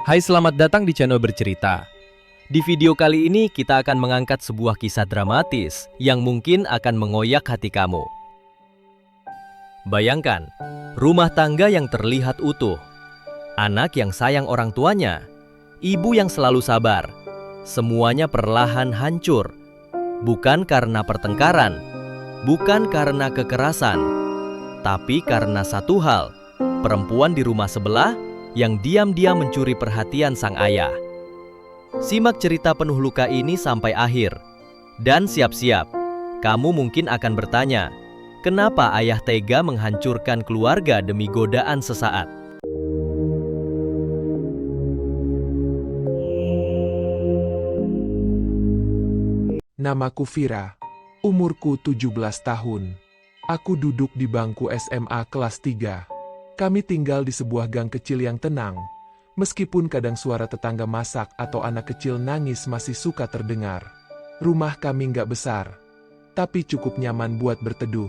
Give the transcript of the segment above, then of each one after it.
Hai, selamat datang di channel Bercerita. Di video kali ini kita akan mengangkat sebuah kisah dramatis yang mungkin akan mengoyak hati kamu. Bayangkan, rumah tangga yang terlihat utuh, anak yang sayang orang tuanya, ibu yang selalu sabar. Semuanya perlahan hancur, bukan karena pertengkaran, bukan karena kekerasan, tapi karena satu hal, perempuan di rumah sebelah yang diam-diam mencuri perhatian sang ayah. Simak cerita penuh luka ini sampai akhir. Dan siap-siap, kamu mungkin akan bertanya, kenapa ayah tega menghancurkan keluarga demi godaan sesaat? Namaku Vira, umurku 17 tahun. Aku duduk di bangku SMA kelas 3. Kami tinggal di sebuah gang kecil yang tenang, meskipun kadang suara tetangga masak atau anak kecil nangis masih suka terdengar. Rumah kami nggak besar, tapi cukup nyaman buat berteduh.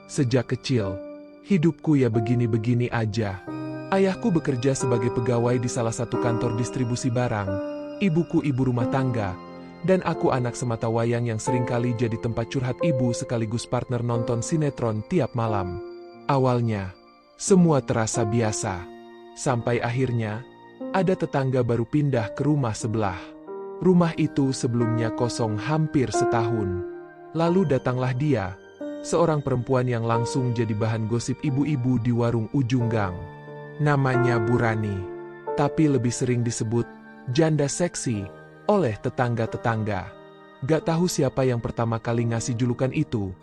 Sejak kecil, hidupku ya begini-begini aja. Ayahku bekerja sebagai pegawai di salah satu kantor distribusi barang, ibuku ibu rumah tangga, dan aku anak semata wayang yang seringkali jadi tempat curhat ibu sekaligus partner nonton sinetron tiap malam. Awalnya, semua terasa biasa. Sampai akhirnya, ada tetangga baru pindah ke rumah sebelah. Rumah itu sebelumnya kosong hampir setahun. Lalu datanglah dia, seorang perempuan yang langsung jadi bahan gosip ibu-ibu di warung ujung gang. Namanya Bu Rani, tapi lebih sering disebut janda seksi oleh tetangga-tetangga. Gak tahu siapa yang pertama kali ngasih julukan itu,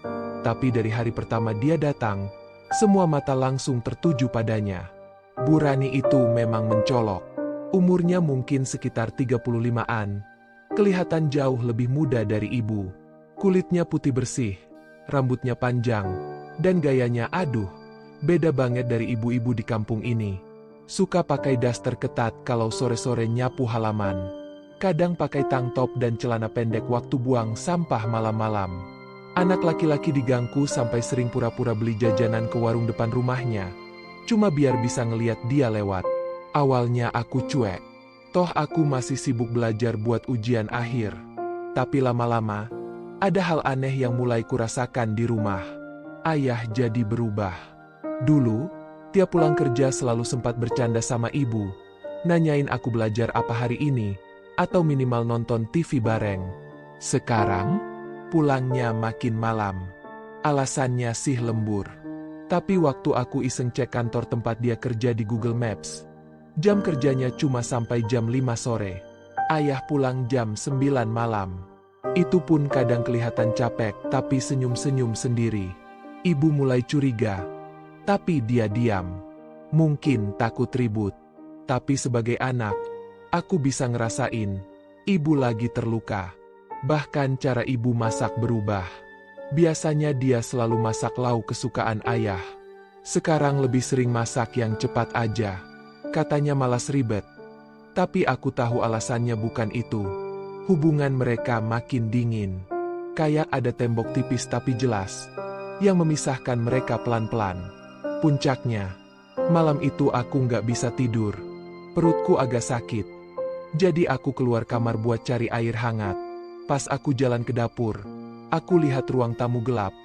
tapi dari hari pertama dia datang, semua mata langsung tertuju padanya. Bu Rani itu memang mencolok. Umurnya mungkin sekitar 35-an. Kelihatan jauh lebih muda dari ibu. Kulitnya putih bersih, rambutnya panjang, dan gayanya aduh, beda banget dari ibu-ibu di kampung ini. Suka pakai daster ketat kalau sore-sore nyapu halaman. Kadang pakai tank top dan celana pendek waktu buang sampah malam-malam. Anak laki-laki di gangku sampai sering pura-pura beli jajanan ke warung depan rumahnya, cuma biar bisa ngeliat dia lewat. Awalnya aku cuek, toh aku masih sibuk belajar buat ujian akhir. Tapi lama-lama, ada hal aneh yang mulai kurasakan di rumah. Ayah jadi berubah. Dulu, tiap pulang kerja selalu sempat bercanda sama ibu, nanyain aku belajar apa hari ini, atau minimal nonton TV bareng. Sekarang, pulangnya makin malam. Alasannya sih lembur. Tapi waktu aku iseng cek kantor tempat dia kerja di Google Maps, jam kerjanya cuma sampai jam 5 sore. Ayah pulang jam 9 malam. Itu pun kadang kelihatan capek tapi senyum-senyum sendiri. Ibu mulai curiga, tapi dia diam. Mungkin takut ribut. Tapi sebagai anak, aku bisa ngerasain, ibu lagi terluka. Bahkan cara ibu masak berubah. Biasanya dia selalu masak lauk kesukaan ayah. Sekarang lebih sering masak yang cepat aja. Katanya malas ribet. Tapi aku tahu alasannya bukan itu. Hubungan mereka makin dingin. Kayak ada tembok tipis tapi jelas, yang memisahkan mereka pelan-pelan. Puncaknya, malam itu aku nggak bisa tidur. Perutku agak sakit. Jadi aku keluar kamar buat cari air hangat. Pas aku jalan ke dapur, aku lihat ruang tamu gelap,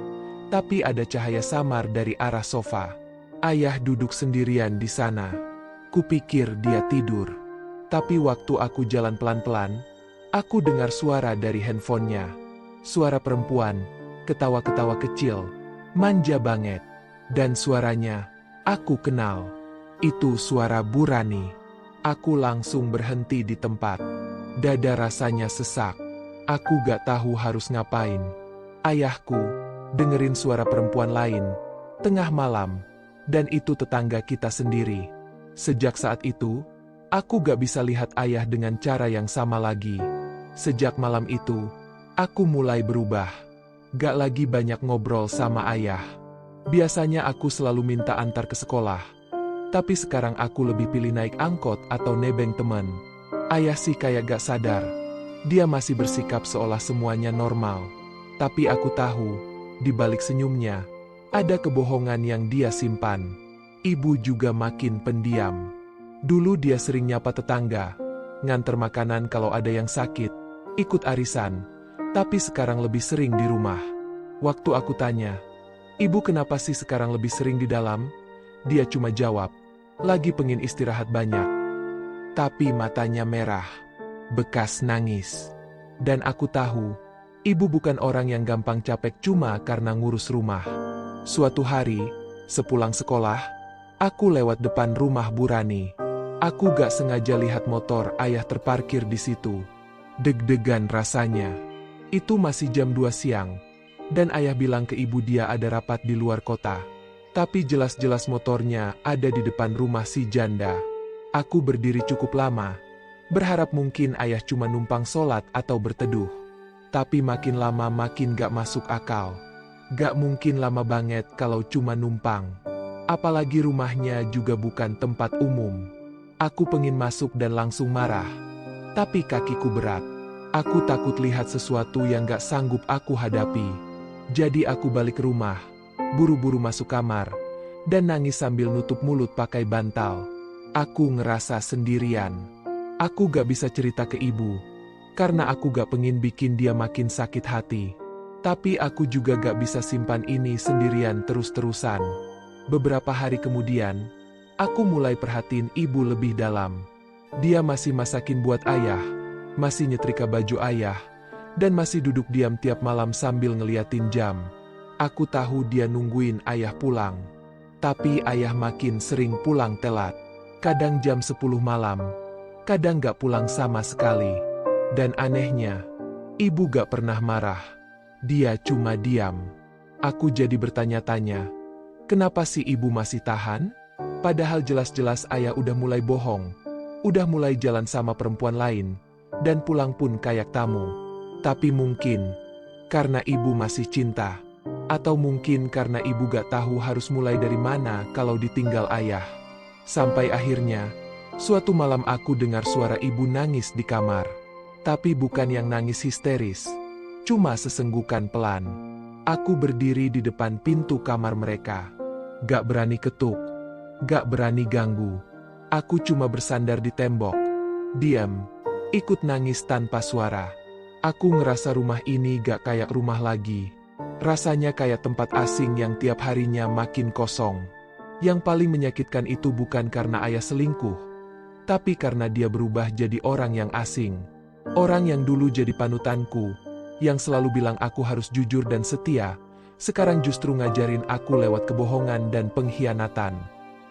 tapi ada cahaya samar dari arah sofa. Ayah duduk sendirian di sana. Kupikir dia tidur. Tapi waktu aku jalan pelan-pelan, aku dengar suara dari handphonenya. Suara perempuan, ketawa-ketawa kecil, manja banget. Dan suaranya, aku kenal. Itu suara Bu Rani. Aku langsung berhenti di tempat. Dada rasanya sesak. Aku gak tahu harus ngapain. Ayahku dengerin suara perempuan lain tengah malam, dan itu tetangga kita sendiri. Sejak saat itu, aku gak bisa lihat ayah dengan cara yang sama lagi. Sejak malam itu, aku mulai berubah. Gak lagi banyak ngobrol sama ayah. Biasanya aku selalu minta antar ke sekolah. Tapi sekarang aku lebih pilih naik angkot atau nebeng temen. Ayah sih kayak gak sadar. Dia masih bersikap seolah semuanya normal. Tapi aku tahu, di balik senyumnya, ada kebohongan yang dia simpan. Ibu juga makin pendiam. Dulu dia sering nyapa tetangga, nganter makanan kalau ada yang sakit, ikut arisan, tapi sekarang lebih sering di rumah. Waktu aku tanya, "Ibu kenapa sih sekarang lebih sering di dalam?" Dia cuma jawab, "Lagi pengen istirahat banyak." Tapi matanya merah, bekas nangis. Dan aku tahu, ibu bukan orang yang gampang capek cuma karena ngurus rumah. Suatu hari, sepulang sekolah, aku lewat depan rumah Bu Rani. Aku gak sengaja lihat motor ayah terparkir di situ. Deg-degan rasanya. Itu masih jam 2 siang. Dan ayah bilang ke ibu dia ada rapat di luar kota. Tapi jelas-jelas motornya ada di depan rumah si janda. Aku berdiri cukup lama. Berharap mungkin ayah cuma numpang sholat atau berteduh. Tapi makin lama makin gak masuk akal. Gak mungkin lama banget kalau cuma numpang. Apalagi rumahnya juga bukan tempat umum. Aku pengen masuk dan langsung marah. Tapi kakiku berat. Aku takut lihat sesuatu yang gak sanggup aku hadapi. Jadi aku balik ke rumah, buru-buru masuk kamar, dan nangis sambil nutup mulut pakai bantal. Aku ngerasa sendirian. Aku gak bisa cerita ke ibu, karena aku gak pengen bikin dia makin sakit hati. Tapi aku juga gak bisa simpan ini sendirian terus-terusan. Beberapa hari kemudian, aku mulai perhatiin ibu lebih dalam. Dia masih masakin buat ayah, masih nyetrika baju ayah, dan masih duduk diam tiap malam sambil ngeliatin jam. Aku tahu dia nungguin ayah pulang. Tapi ayah makin sering pulang telat. Kadang jam 10 malam, kadang gak pulang sama sekali. Dan anehnya, ibu gak pernah marah. Dia cuma diam. Aku jadi bertanya-tanya, kenapa sih ibu masih tahan? Padahal jelas-jelas ayah udah mulai bohong, udah mulai jalan sama perempuan lain, dan pulang pun kayak tamu. Tapi mungkin, karena ibu masih cinta, atau mungkin karena ibu gak tahu harus mulai dari mana kalau ditinggal ayah. Sampai akhirnya, suatu malam aku dengar suara ibu nangis di kamar. Tapi bukan yang nangis histeris, cuma sesenggukan pelan. Aku berdiri di depan pintu kamar mereka. Gak berani ketuk, gak berani ganggu. Aku cuma bersandar di tembok, diam, ikut nangis tanpa suara. Aku ngerasa rumah ini gak kayak rumah lagi. Rasanya kayak tempat asing yang tiap harinya makin kosong. Yang paling menyakitkan itu bukan karena ayah selingkuh, tapi karena dia berubah jadi orang yang asing. Orang yang dulu jadi panutanku, yang selalu bilang aku harus jujur dan setia, sekarang justru ngajarin aku lewat kebohongan dan pengkhianatan.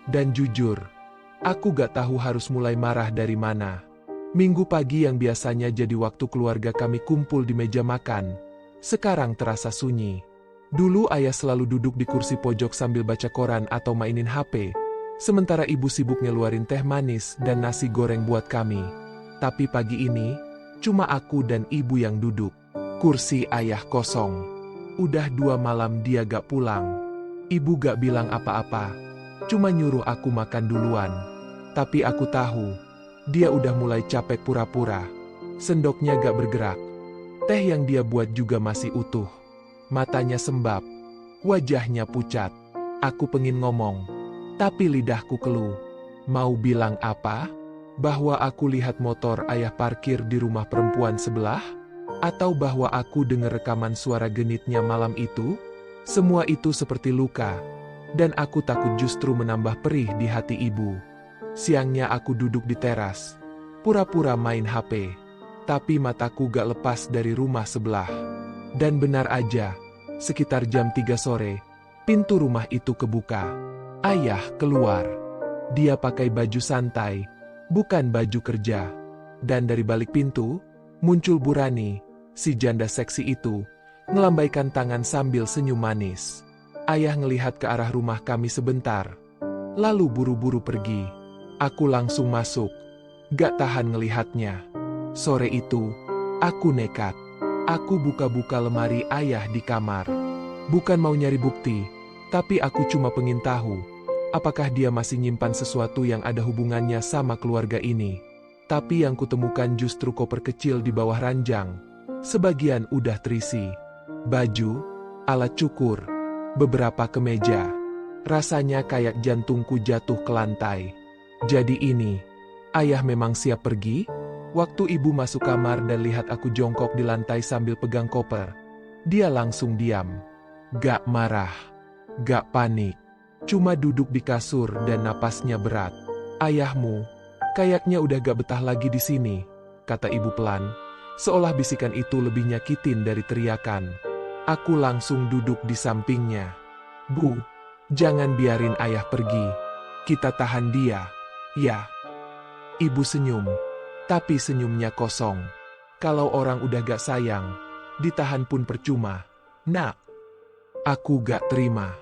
Dan jujur, aku gak tahu harus mulai marah dari mana. Minggu pagi yang biasanya jadi waktu keluarga kami kumpul di meja makan, sekarang terasa sunyi. Dulu ayah selalu duduk di kursi pojok sambil baca koran atau mainin HP, sementara ibu sibuk ngeluarin teh manis dan nasi goreng buat kami. Tapi pagi ini, cuma aku dan ibu yang duduk. Kursi ayah kosong. Udah 2 malam dia gak pulang. Ibu gak bilang apa-apa, cuma nyuruh aku makan duluan. Tapi aku tahu, dia udah mulai capek pura-pura. Sendoknya gak bergerak. Teh yang dia buat juga masih utuh. Matanya sembab, wajahnya pucat. Aku pengen ngomong, tapi lidahku keluh. Mau bilang apa? Bahwa aku lihat motor ayah parkir di rumah perempuan sebelah? Atau bahwa aku dengar rekaman suara genitnya malam itu? Semua itu seperti luka, dan aku takut justru menambah perih di hati ibu. Siangnya aku duduk di teras, pura-pura main HP. Tapi mataku gak lepas dari rumah sebelah. Dan benar aja, sekitar jam 3 sore, pintu rumah itu kebuka. Ayah keluar. Dia pakai baju santai, bukan baju kerja. Dan dari balik pintu, muncul Bu Rani, si janda seksi itu, ngelambaikan tangan sambil senyum manis. Ayah ngelihat ke arah rumah kami sebentar, lalu buru-buru pergi. Aku langsung masuk, gak tahan ngelihatnya. Sore itu, aku nekat. Aku buka-buka lemari ayah di kamar. Bukan mau nyari bukti, tapi aku cuma pengen tahu, apakah dia masih nyimpan sesuatu yang ada hubungannya sama keluarga ini. Tapi yang kutemukan justru koper kecil di bawah ranjang. Sebagian udah terisi. Baju, alat cukur, beberapa kemeja. Rasanya kayak jantungku jatuh ke lantai. Jadi ini, ayah memang siap pergi? Waktu ibu masuk kamar dan lihat aku jongkok di lantai sambil pegang koper, dia langsung diam. Gak marah, gak panik, cuma duduk di kasur dan napasnya berat. Ayahmu, kayaknya udah gak betah lagi di sini, kata ibu pelan, seolah bisikan itu lebih nyakitin dari teriakan. Aku langsung duduk di sampingnya. Bu, jangan biarin ayah pergi. Kita tahan dia, ya. Ibu senyum, tapi senyumnya kosong. Kalau orang udah gak sayang, ditahan pun percuma. Nak, aku gak terima.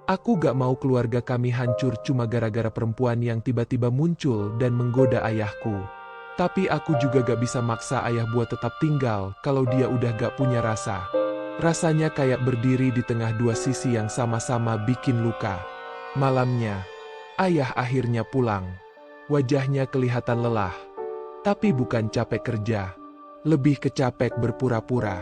Aku gak mau keluarga kami hancur cuma gara-gara perempuan yang tiba-tiba muncul dan menggoda ayahku. Tapi aku juga gak bisa maksa ayah buat tetap tinggal kalau dia udah gak punya rasa. Rasanya kayak berdiri di tengah dua sisi yang sama-sama bikin luka. Malamnya, ayah akhirnya pulang. Wajahnya kelihatan lelah. Tapi bukan capek kerja. Lebih ke capek berpura-pura.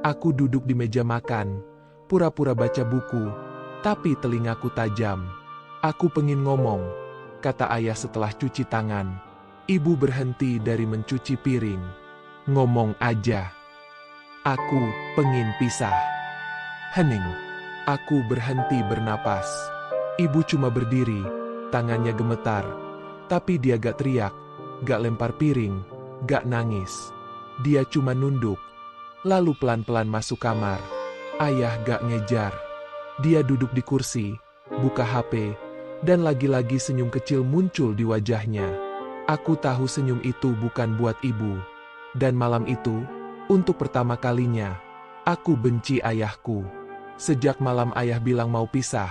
Aku duduk di meja makan, pura-pura baca buku, tapi telingaku tajam. Aku pengen ngomong, kata ayah setelah cuci tangan. Ibu berhenti dari mencuci piring. Ngomong aja. Aku pengen pisah. Hening. Aku berhenti bernapas. Ibu cuma berdiri, tangannya gemetar. Tapi dia gak teriak, gak lempar piring, gak nangis. Dia cuma nunduk, lalu pelan-pelan masuk kamar. Ayah gak ngejar. Dia duduk di kursi, buka HP, dan lagi-lagi senyum kecil muncul di wajahnya. Aku tahu senyum itu bukan buat ibu. Dan malam itu, untuk pertama kalinya, aku benci ayahku. Sejak malam ayah bilang mau pisah,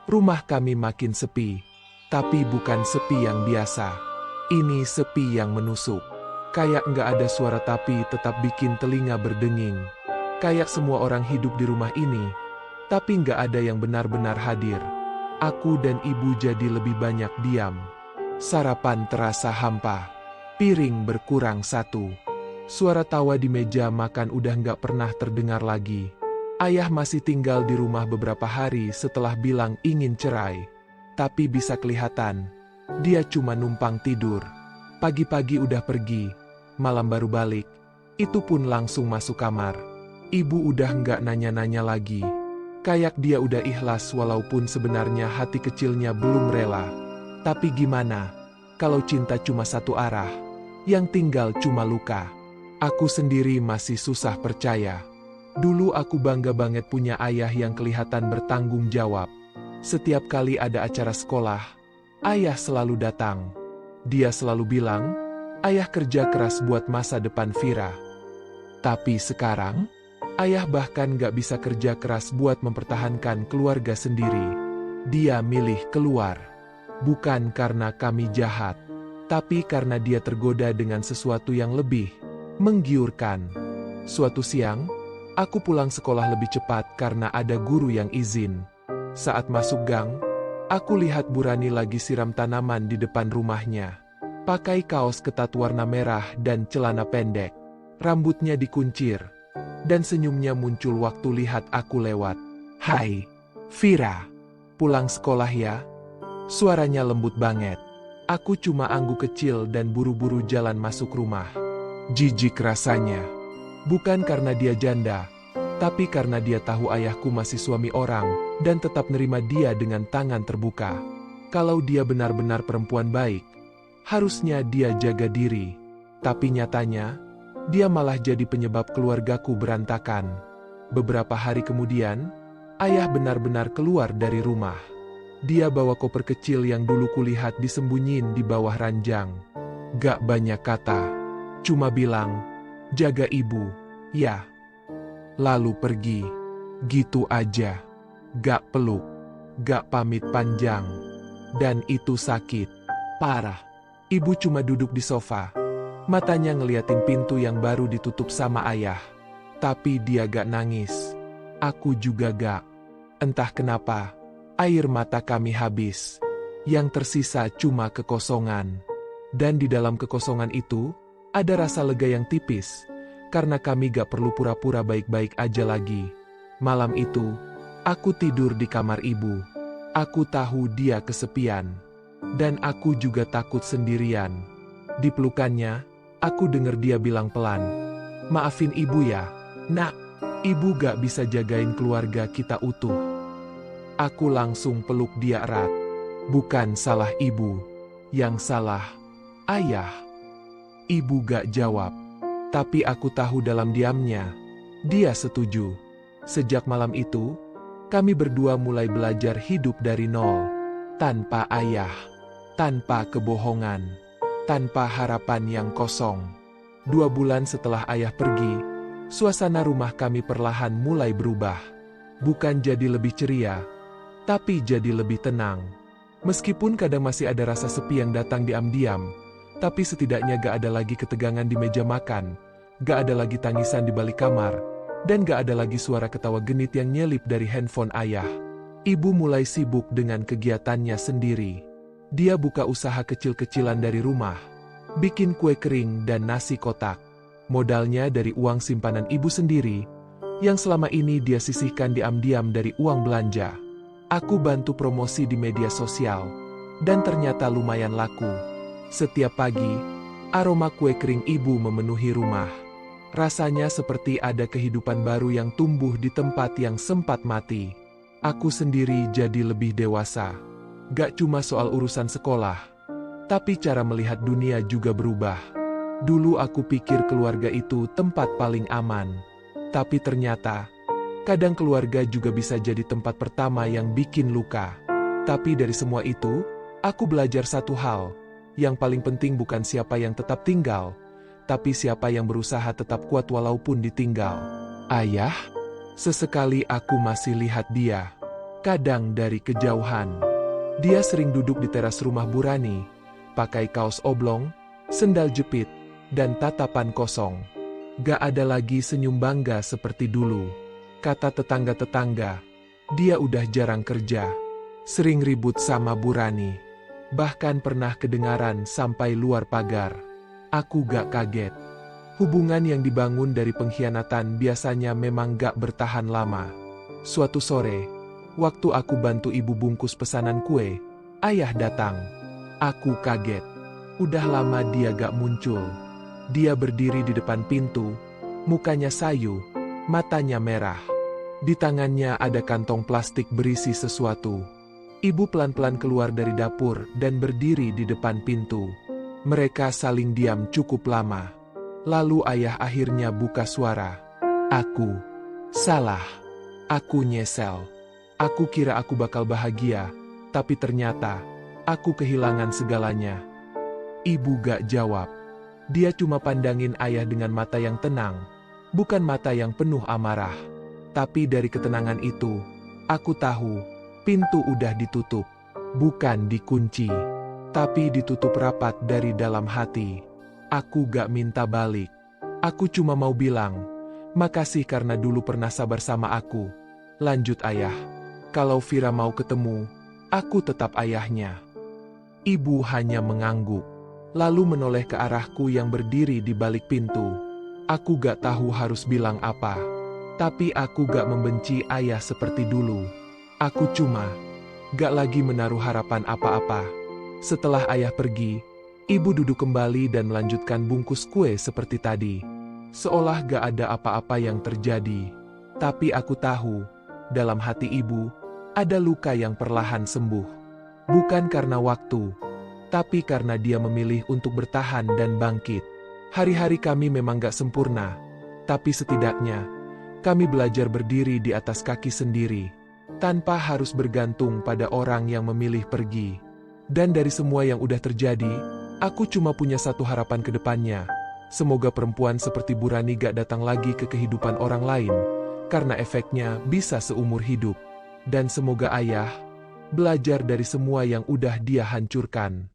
rumah kami makin sepi. Tapi bukan sepi yang biasa. Ini sepi yang menusuk. Kayak nggak ada suara tapi tetap bikin telinga berdenging. Kayak semua orang hidup di rumah ini, tapi nggak ada yang benar-benar hadir. Aku dan ibu jadi lebih banyak diam. Sarapan terasa hampa. Piring berkurang satu. Suara tawa di meja makan udah nggak pernah terdengar lagi. Ayah masih tinggal di rumah beberapa hari setelah bilang ingin cerai. Tapi bisa kelihatan, dia cuma numpang tidur. Pagi-pagi udah pergi, malam baru balik. Itu pun langsung masuk kamar. Ibu udah nggak nanya-nanya lagi. Kayak dia udah ikhlas walaupun sebenarnya hati kecilnya belum rela. Tapi gimana, kalau cinta cuma satu arah, yang tinggal cuma luka. Aku sendiri masih susah percaya. Dulu aku bangga banget punya ayah yang kelihatan bertanggung jawab. Setiap kali ada acara sekolah, ayah selalu datang. Dia selalu bilang, ayah kerja keras buat masa depan Vira. Tapi sekarang, ayah bahkan gak bisa kerja keras buat mempertahankan keluarga sendiri. Dia milih keluar. Bukan karena kami jahat, tapi karena dia tergoda dengan sesuatu yang lebih menggiurkan. Suatu siang, aku pulang sekolah lebih cepat karena ada guru yang izin. Saat masuk gang, aku lihat Bu Rani lagi siram tanaman di depan rumahnya. Pakai kaos ketat warna merah dan celana pendek. Rambutnya dikuncir. Dan senyumnya muncul waktu lihat aku lewat. "Hai, Vira. Pulang sekolah ya?" Suaranya lembut banget. Aku cuma angguk kecil dan buru-buru jalan masuk rumah. Jijik rasanya. Bukan karena dia janda, tapi karena dia tahu ayahku masih suami orang dan tetap nerima dia dengan tangan terbuka. Kalau dia benar-benar perempuan baik, harusnya dia jaga diri. Tapi nyatanya, dia malah jadi penyebab keluargaku berantakan. Beberapa hari kemudian, ayah benar-benar keluar dari rumah. Dia bawa koper kecil yang dulu kulihat disembunyiin di bawah ranjang. Gak banyak kata, cuma bilang, "Jaga ibu, ya." Lalu pergi, gitu aja. Gak peluk, gak pamit panjang. Dan itu sakit, parah. Ibu cuma duduk di sofa, matanya ngeliatin pintu yang baru ditutup sama ayah. Tapi dia gak nangis. Aku juga gak. Entah kenapa, air mata kami habis. Yang tersisa cuma kekosongan. Dan di dalam kekosongan itu, ada rasa lega yang tipis. Karena kami gak perlu pura-pura baik-baik aja lagi. Malam itu, aku tidur di kamar ibu. Aku tahu dia kesepian. Dan aku juga takut sendirian. Di pelukannya, aku dengar dia bilang pelan, "Maafin ibu ya, nak. Ibu gak bisa jagain keluarga kita utuh." Aku langsung peluk dia erat. "Bukan salah ibu. Yang salah, ayah." Ibu gak jawab. Tapi aku tahu dalam diamnya, dia setuju. Sejak malam itu, kami berdua mulai belajar hidup dari nol. Tanpa ayah, tanpa kebohongan, tanpa harapan yang kosong. 2 bulan setelah ayah pergi, suasana rumah kami perlahan mulai berubah. Bukan jadi lebih ceria, tapi jadi lebih tenang. Meskipun kadang masih ada rasa sepi yang datang diam-diam, tapi setidaknya gak ada lagi ketegangan di meja makan, gak ada lagi tangisan di balik kamar, dan gak ada lagi suara ketawa genit yang nyelip dari handphone ayah. Ibu mulai sibuk dengan kegiatannya sendiri. Dia buka usaha kecil-kecilan dari rumah, bikin kue kering dan nasi kotak. Modalnya dari uang simpanan ibu sendiri, yang selama ini dia sisihkan diam-diam dari uang belanja. Aku bantu promosi di media sosial, dan ternyata lumayan laku. Setiap pagi, aroma kue kering ibu memenuhi rumah. Rasanya seperti ada kehidupan baru yang tumbuh di tempat yang sempat mati. Aku sendiri jadi lebih dewasa. Gak cuma soal urusan sekolah, tapi cara melihat dunia juga berubah. Dulu aku pikir keluarga itu tempat paling aman. Tapi ternyata, kadang keluarga juga bisa jadi tempat pertama yang bikin luka. Tapi dari semua itu, aku belajar satu hal. Yang paling penting bukan siapa yang tetap tinggal, tapi siapa yang berusaha tetap kuat walaupun ditinggal. Ayah? Sesekali aku masih lihat dia. Kadang dari kejauhan. Dia sering duduk di teras rumah Bu Rani, pakai kaos oblong, sendal jepit, dan tatapan kosong. Gak ada lagi senyum bangga seperti dulu. Kata tetangga-tetangga, dia udah jarang kerja. Sering ribut sama Bu Rani. Bahkan pernah kedengaran sampai luar pagar. Aku gak kaget. Hubungan yang dibangun dari pengkhianatan biasanya memang gak bertahan lama. Suatu sore, waktu aku bantu ibu bungkus pesanan kue, ayah datang. Aku kaget. Udah lama dia gak muncul. Dia berdiri di depan pintu, mukanya sayu, matanya merah. Di tangannya ada kantong plastik berisi sesuatu. Ibu pelan-pelan keluar dari dapur dan berdiri di depan pintu. Mereka saling diam cukup lama. Lalu ayah akhirnya buka suara. "Aku salah. Aku nyesel. Aku kira aku bakal bahagia, tapi ternyata aku kehilangan segalanya." Ibu gak jawab. Dia cuma pandangin ayah dengan mata yang tenang, bukan mata yang penuh amarah. Tapi dari ketenangan itu, aku tahu pintu udah ditutup, bukan dikunci, tapi ditutup rapat dari dalam hati. Aku gak minta balik. Aku cuma mau bilang, "Makasih karena dulu pernah sabar sama aku." Lanjut ayah. "Kalau Vira mau ketemu, aku tetap ayahnya." Ibu hanya mengangguk, lalu menoleh ke arahku yang berdiri di balik pintu. Aku gak tahu harus bilang apa. Tapi aku gak membenci ayah seperti dulu. Aku cuma gak lagi menaruh harapan apa-apa. Setelah ayah pergi, ibu duduk kembali dan melanjutkan bungkus kue seperti tadi. Seolah gak ada apa-apa yang terjadi. Tapi aku tahu, dalam hati ibu, ada luka yang perlahan sembuh. Bukan karena waktu, tapi karena dia memilih untuk bertahan dan bangkit. Hari-hari kami memang gak sempurna, tapi setidaknya, kami belajar berdiri di atas kaki sendiri, tanpa harus bergantung pada orang yang memilih pergi. Dan dari semua yang udah terjadi, aku cuma punya satu harapan ke depannya. Semoga perempuan seperti Bu Rani gak datang lagi ke kehidupan orang lain, karena efeknya bisa seumur hidup. Dan semoga ayah belajar dari semua yang udah dia hancurkan.